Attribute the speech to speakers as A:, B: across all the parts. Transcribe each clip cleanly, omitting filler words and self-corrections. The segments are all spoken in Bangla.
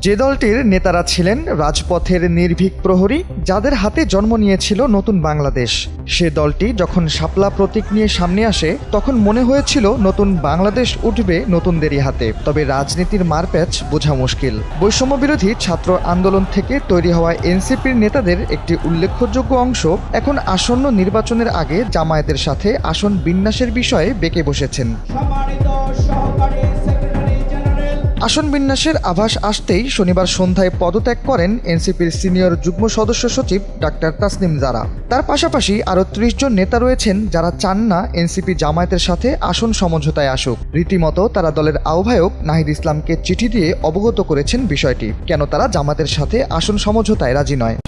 A: যে দলটির নেতারা ছিলেন রাজপথের নির্ভীক প্রহরী, যাদের হাতে জন্ম নিয়েছিল নতুন বাংলাদেশ। সে দলটি যখন শাপলা প্রতীক নিয়ে সামনে আসে, তখন মনে হয়েছিল নতুন বাংলাদেশ উঠবে নতুনদেরই হাতে। তবে রাজনীতির মারপ্যাচ বোঝা মুশকিল। বৈষম্য বিরোধী ছাত্র আন্দোলন থেকে তৈরি হওয়া এনসিপির নেতাদের একটি উল্লেখযোগ্য অংশ এখন আসন্ন নির্বাচনের আগে জামায়াতের সাথে আসন বিন্যাসের বিষয়ে বেঁকে বসেছেন। আসন বিন্যাসের আভাস আসতেই শনিবার সন্ধ্যায় পদত্যাগ করেন এনসিপির সিনিয়র যুগ্ম সদস্য সচিব ডাক্তার তাসনিম জারা। তার পাশাপাশি আরও ৩০ জন নেতা রয়েছেন যারা চান না এনসিপি জামায়াতের সাথে আসন সমঝোতায় আসুক। রীতিমতো তারা দলের আহ্বায়ক নাহিদ ইসলামকে চিঠি দিয়ে অবগত করেছেন বিষয়টি, কেন তারা জামায়াতের সাথে আসন সমঝোতায় রাজি নয়।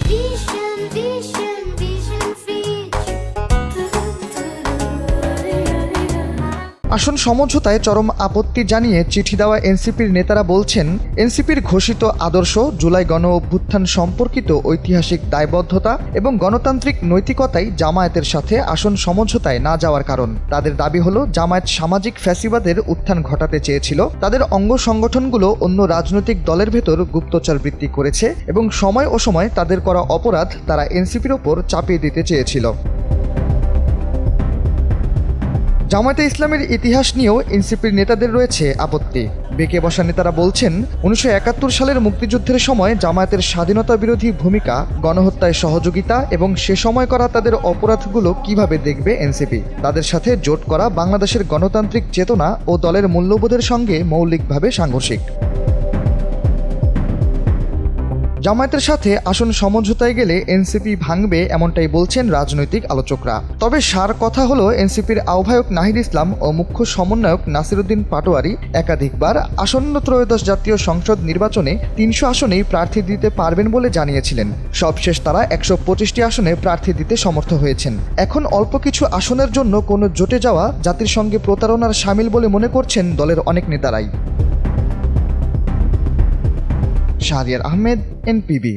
A: আসন সমঝোতায় চরম আপত্তি জানিয়ে চিঠি দেওয়া এনসিপির নেতারা বলছেন, এনসিপির ঘোষিত আদর্শ, জুলাই গণ অভ্যুত্থান সম্পর্কিত ঐতিহাসিক দায়বদ্ধতা এবং গণতান্ত্রিক নৈতিকতাই জামায়াতের সাথে আসন সমঝোতায় না যাওয়ার কারণ। তাদের দাবি হলো, জামায়াত সামাজিক ফ্যাসিবাদের উত্থান ঘটাতে চেয়েছিল, তাদের অঙ্গ সংগঠনগুলো অন্য রাজনৈতিক দলের ভেতর গুপ্তচর বৃত্তি করেছে এবং সময় ও সময় তাদের করা অপরাধ তারা এনসিপির ওপর চাপিয়ে দিতে চেয়েছিল। জামায়াতে ইসলামের ইতিহাস নিয়েও এনসিপির নেতাদের রয়েছে আপত্তি। বেঁকে বসা নেতারা বলছেন, 1971 সালের মুক্তিযুদ্ধের সময় জামায়াতের স্বাধীনতা বিরোধী ভূমিকা, গণহত্যায় সহযোগিতা এবং সে সময় করা তাদের অপরাধগুলো কিভাবে দেখবে এনসিপি। তাদের সাথে জোট করা বাংলাদেশের গণতান্ত্রিক চেতনা ও দলের মূল্যবোধের সঙ্গে মৌলিকভাবে সাংঘর্ষিক। জামায়াতের সাথে আসন সমঝোতায় গেলে এনসিপি ভাঙবে, এমনটাই বলছেন রাজনৈতিক আলোচকরা। তবে সার কথা হলো, এনসিপির আহ্বায়ক নাহিদ ইসলাম ও মুখ্য সমন্বয়ক নাসিরুদ্দিন পাটোয়ারি একাধিকবার আসন্ন ত্রয়োদশ জাতীয় সংসদ নির্বাচনে 300 আসনেই প্রার্থী দিতে পারবেন বলে জানিয়েছিলেন। সবশেষ তারা 125টি আসনে প্রার্থী দিতে সমর্থ হয়েছেন। এখন অল্প কিছু আসনের জন্য কোনো জোটে যাওয়া জাতির সঙ্গে প্রতারণার শামিল বলে মনে করছেন দলের অনেক নেতারাই। শাহরিয়ার আহমেদ, এনপিবি।